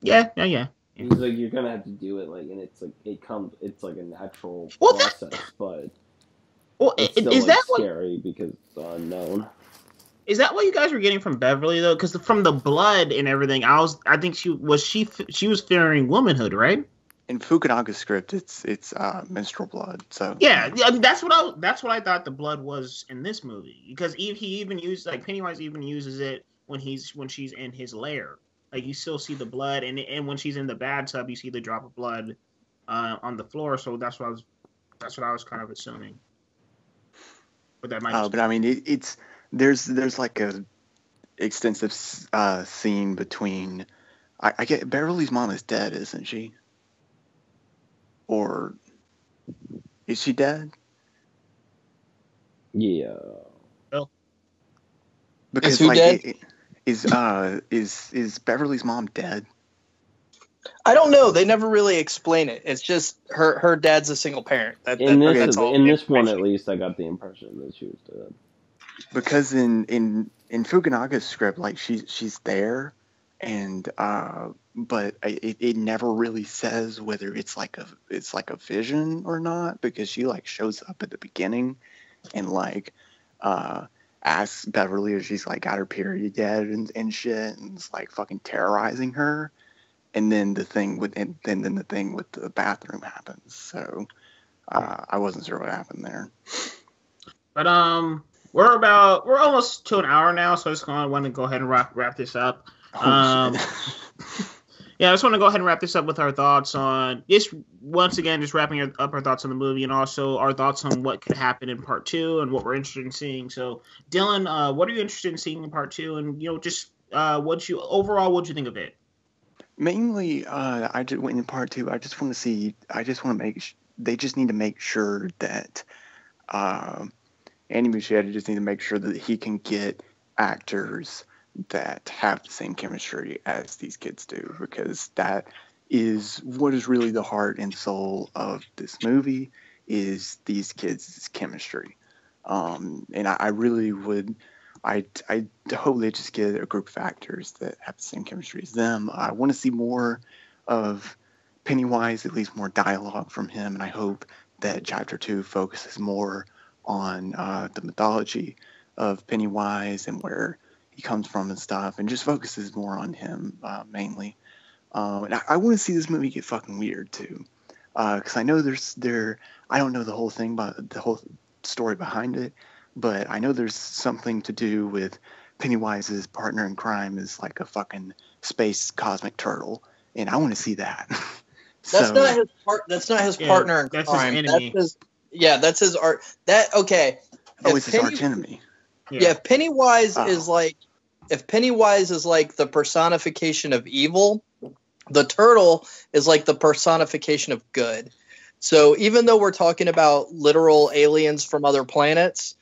Yeah. He's like, you're gonna have to do it, like, and it's like a natural process, but it's still is like that scary because it's unknown. Is that what you guys were getting from Beverly though? Because from the blood and everything, I think she was fearing womanhood, right? In Fukunaga's script, it's menstrual blood. So yeah, I mean, that's what I thought the blood was in this movie because he even used like Pennywise even uses it when she's in his lair. Like you still see the blood, and when she's in the bathtub, you see the drop of blood on the floor. So that's what I was kind of assuming. But that might. But I mean, there's like a extensive scene between. I get Beverly's mom is dead, isn't she? Or is she dead? Yeah. Well, because is who like dead? Is Beverly's mom dead? I don't know. They never really explain it. It's just her dad's a single parent. In this one, at least, I got the impression that she was dead. Because in Fukunaga's script, like she's there, and but it never really says whether it's like a vision or not, because she like shows up at the beginning and like asks Beverly if she's like got her period yet and shit, and it's like fucking terrorizing her. And then the thing with the bathroom happens. So I wasn't sure what happened there. But we're almost to an hour now, so I just want to go ahead and wrap this up. Yeah, I just want to go ahead and wrap this up with our thoughts on this. Once again, just wrapping up our thoughts on the movie, and also our thoughts on what could happen in part 2 and what we're interested in seeing. So, Dylan, what are you interested in seeing in part 2? And just what'd you think of it? Mainly, I just went in part 2. I just want to make. They just need to make sure that Andy Muschietti just need to make sure that he can get actors that have the same chemistry as these kids do, because that is what is really the heart and soul of this movie, is these kids' chemistry. And I really would, I hope they just get a group of actors that have the same chemistry as them. I want to see more of Pennywise, at least more dialogue from him, and I hope that Chapter 2 focuses more on the mythology of Pennywise and where he comes from and stuff, and just focuses more on him mainly. And I want to see this movie get fucking weird too. because I know I don't know the whole thing, but the whole story behind it, but I know there's something to do with Pennywise's partner in crime is like a fucking space cosmic turtle, and I want to see that. That's not his partner in that's crime. his enemy. That's his art. That okay. Oh, it's his arch enemy. Yeah, if Pennywise is like the personification of evil, the turtle is like the personification of good. So even though we're talking about literal aliens from other planets,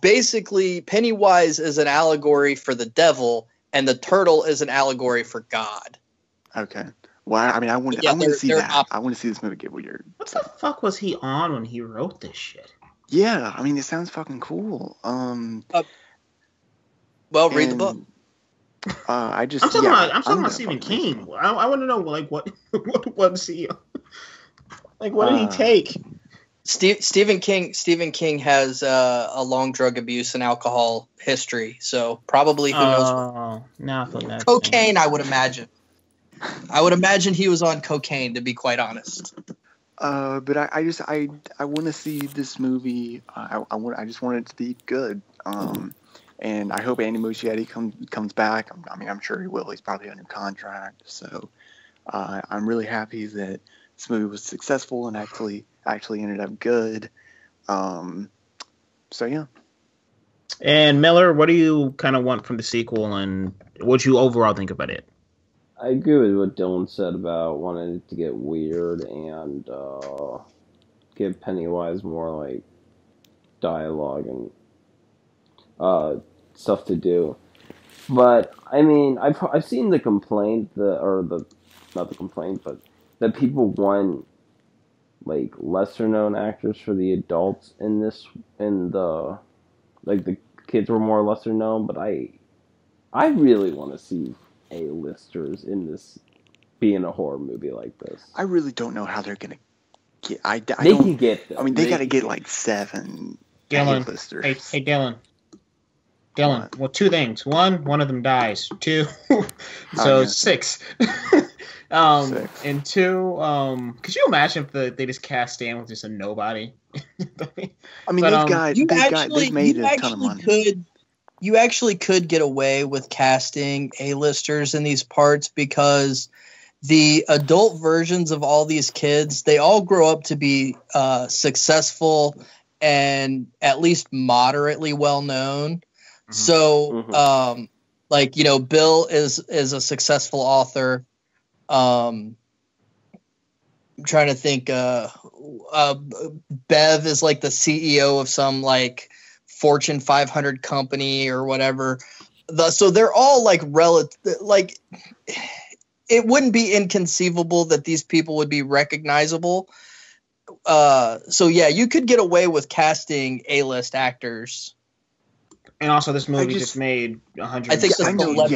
basically Pennywise is an allegory for the devil, and the turtle is an allegory for God. Okay. Well, I mean, I want to see that. I want to see this movie get weird. What the fuck was he on when he wrote this shit? Yeah, I mean, it sounds fucking cool. Well, read the book. I'm talking about Stephen King. I want to know like what was he like? What did he take? Stephen King has a long drug abuse and alcohol history, so probably who knows? Cocaine, I would imagine. I would imagine he was on cocaine, to be quite honest. But I want to see this movie. I just want it to be good. And I hope Andy Muschietti comes back. I mean, I'm sure he will. He's probably under contract. So I'm really happy that this movie was successful and actually ended up good. So yeah. And Miller, what do you kind of want from the sequel, and what you overall think about it? I agree with what Dylan said about wanting it to get weird and give Pennywise more like dialogue and stuff to do. But I mean, I've seen the complaint that people want like lesser known actors for the adults in the kids were more lesser known. But I really want to see A-listers in this being a horror movie like this. I really don't know how they're gonna get. They can get them. I mean, they got to get like 7 A-listers. Hey, Dylan. Well, 2 things. One of them dies. 2, so 6. 6. And 2, could you imagine if they just cast Stan with just a nobody? I mean, they've made a ton of money. You actually could get away with casting A-listers in these parts because the adult versions of all these kids, they all grow up to be successful and at least moderately well known. Mm-hmm. So, like, you know, Bill is a successful author. I'm trying to think. Bev is like the CEO of some like Fortune 500 company or whatever. So they're all like like it wouldn't be inconceivable that these people would be recognizable. So yeah, you could get away with casting A-list actors. And also, this movie just made 100. I think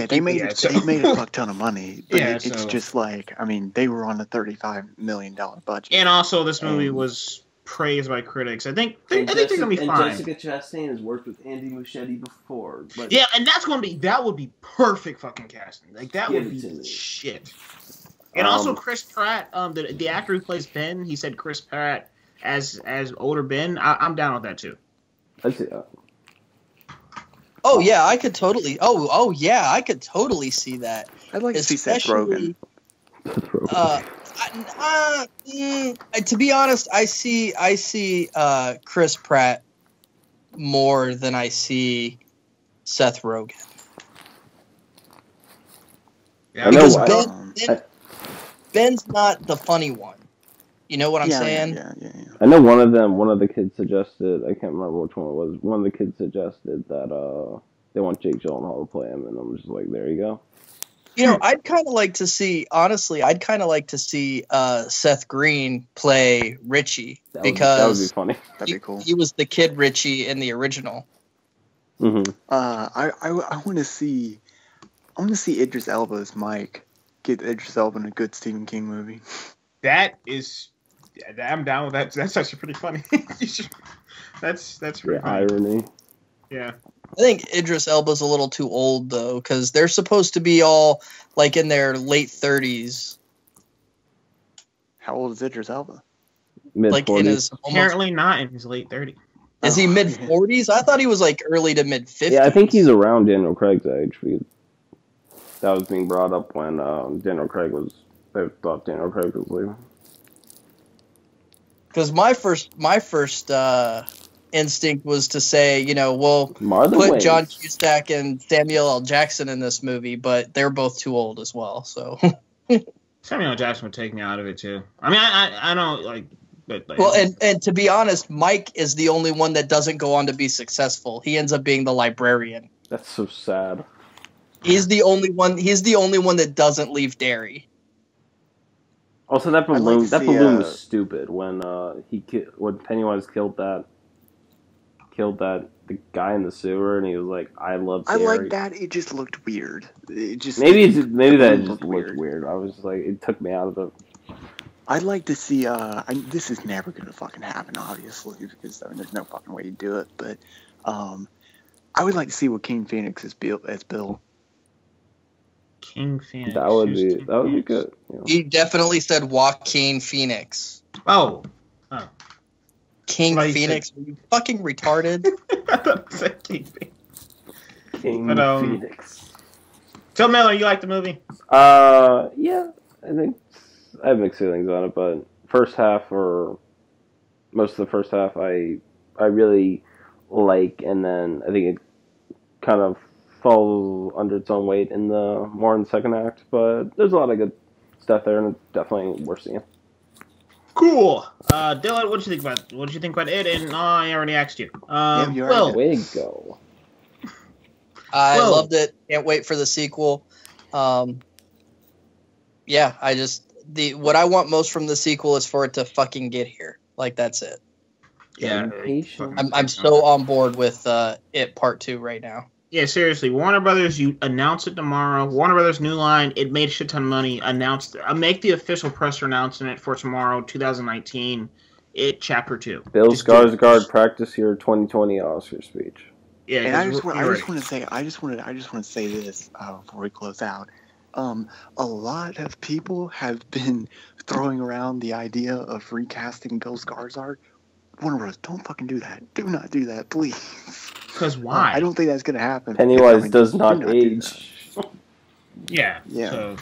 they made a fuck ton of money. But it's just like, I mean, they were on a $35 million budget. And also, this movie was praised by critics. I think they're gonna be fine. Jessica Chastain has worked with Andy Muschietti before. But yeah, and that would be perfect fucking casting. Like that would be shit. And also, Chris Pratt, the actor who plays Ben, he said Chris Pratt as older Ben. I'm down with that too. I see that. Oh yeah, I could totally. Oh yeah, I could totally see that. I'd like to see Seth Rogen. To be honest, I see Chris Pratt more than I see Seth Rogen. Yeah, because Ben's not the funny one. You know what I'm saying? Yeah. I know one of the kids suggested, I can't remember which one it was, one of the kids suggested that they want Jake Gyllenhaal to play him, and I'm just like, there you go. You know, I'd kind of like to see Seth Green play Richie, because that would be funny. That'd be cool. He was the kid Richie in the original. Mm-hmm. I want to see Idris Elba as Mike. Get Idris Elba in a good Stephen King movie. I'm down with that. That's actually pretty funny. That's pretty funny. Irony. Yeah. I think Idris Elba's a little too old, though, because they're supposed to be all, like, in their late 30s. How old is Idris Elba? Mid-40s. Like in his Apparently not in his late 30s. Is he mid 40s? I thought he was like early to mid 50s. Yeah, I think he's around Daniel Craig's age. That was being brought up when Daniel Craig was. They thought Daniel Craig was leaving. Because my first instinct was to say, you know, we'll Marlon put Wayans. John Cusack and Samuel L. Jackson in this movie, but they're both too old as well. So, Samuel L. Jackson would take me out of it too. I mean, I don't like. But, like, well, and to be honest, Mike is the only one that doesn't go on to be successful. He ends up being the librarian. That's so sad. He's the only one. He's the only one that doesn't leave Derry. Also, that I'd like balloon. to That see, balloon was stupid when when Pennywise killed the guy in the sewer, and he was like, "I love." I Derry." like that. It just looked weird. It just Maybe that just looked looked weird. I was like, it took me out of the. I'd like to see. This is never gonna fucking happen, obviously, because there's no fucking way to do it. But I would like to see what King Phoenix is Bill. King Phoenix. That would be Phoenix? good. You know. He definitely said Joaquin Phoenix. Oh. King What did he Phoenix? Are you fucking retarded? I thought it said King Phoenix. King But, Phoenix. So, Miller, you like the movie? Yeah, I think I have mixed feelings on it, but first half or most of the first half, I really like, and then I think it kind of falls under its own weight in the second act. But there's a lot of good stuff there, and it's definitely worth seeing. Cool. Dylan, what did you think about it? And I already asked you. you Will, already Way to go. I Whoa. loved it. Can't wait for the sequel. Yeah, what I want most from the sequel is for it to fucking get here. Like, that's it. yeah, Impatient. I'm so on board with it part 2 right now. Yeah, seriously, Warner Brothers, you announce it tomorrow. Warner Brothers New Line, it made a shit ton of money. Make the official presser announcement for tomorrow, 2019. It Chapter 2. Bill Just do it. Skarsgård practice your 2020 Oscar speech. Yeah, And I just want to to say this before we close out. A lot of people have been throwing around the idea of recasting Bill Skarsgård. Warner Bros., don't fucking do that. Do not do that, please. Because why? I don't think that's gonna happen. Pennywise does do not do age. Yeah. Yeah. So,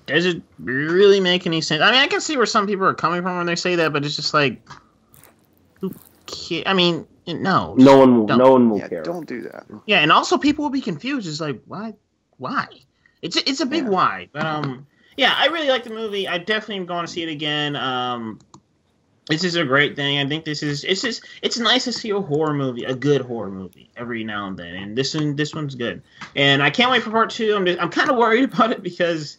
does it really make any sense? I mean, I can see where some people are coming from when they say that, but it's just like, who cares? I mean, no. No one will Yeah, care. don't do that. Yeah, and also people will be confused. It's like, why? It's a big Yeah. why. But yeah, I really like the movie. I definitely am going to see it again. This is a great thing. I think it's nice to see a horror movie, a good horror movie, every now and then. And this one's good. And I can't wait for part 2. I'm kind of worried about it because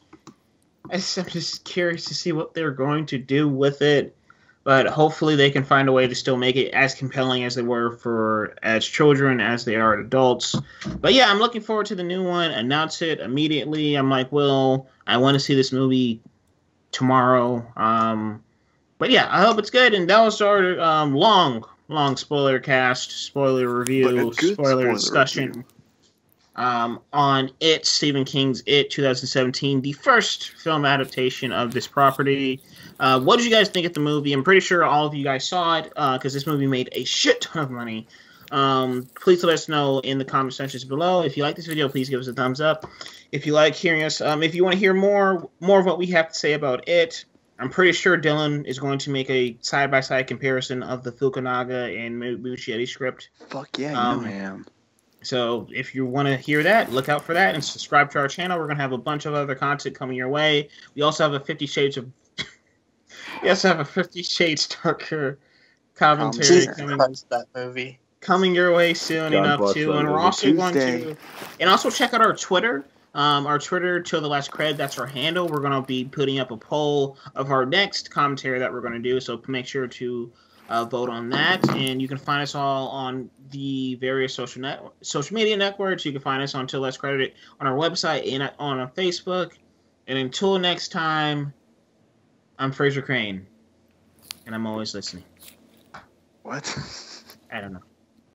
I'm just curious to see what they're going to do with it. But hopefully they can find a way to still make it as compelling as they were as children as they are adults. But yeah, I'm looking forward to the new one. Announce it immediately. I'm like, well, I want to see this movie tomorrow. But yeah, I hope it's good. And that was our long spoiler cast, spoiler But a review, good spoiler discussion review. on It, Stephen King's It 2017, the first film adaptation of this property. What did you guys think of the movie? I'm pretty sure all of you guys saw it because this movie made a shit ton of money. Please let us know in the comment sections below. If you like this video, please give us a thumbs up. If you like hearing us, if you want to hear more of what we have to say about it, I'm pretty sure Dylan is going to make a side-by-side comparison of the Fukunaga and Muschietti script. Fuck yeah, you know I am. So if you want to hear that, look out for that and subscribe to our channel. We're going to have a bunch of other content coming your way. We also have a 50 Shades of... we also have a 50 Shades Darker commentary Jesus Christ, that movie. coming your way soon God enough bless too. that And we're movie. also going Tuesday. to... And also check out our Twitter. Our Twitter, Till the Last Cred, that's our handle. We're going to be putting up a poll of our next commentary that we're going to do, so make sure to vote on that. And you can find us all on the various social media networks. You can find us on Till the Last Credit on our website and on Facebook. And until next time, I'm Fraser Crane, and I'm always listening. What? I don't know.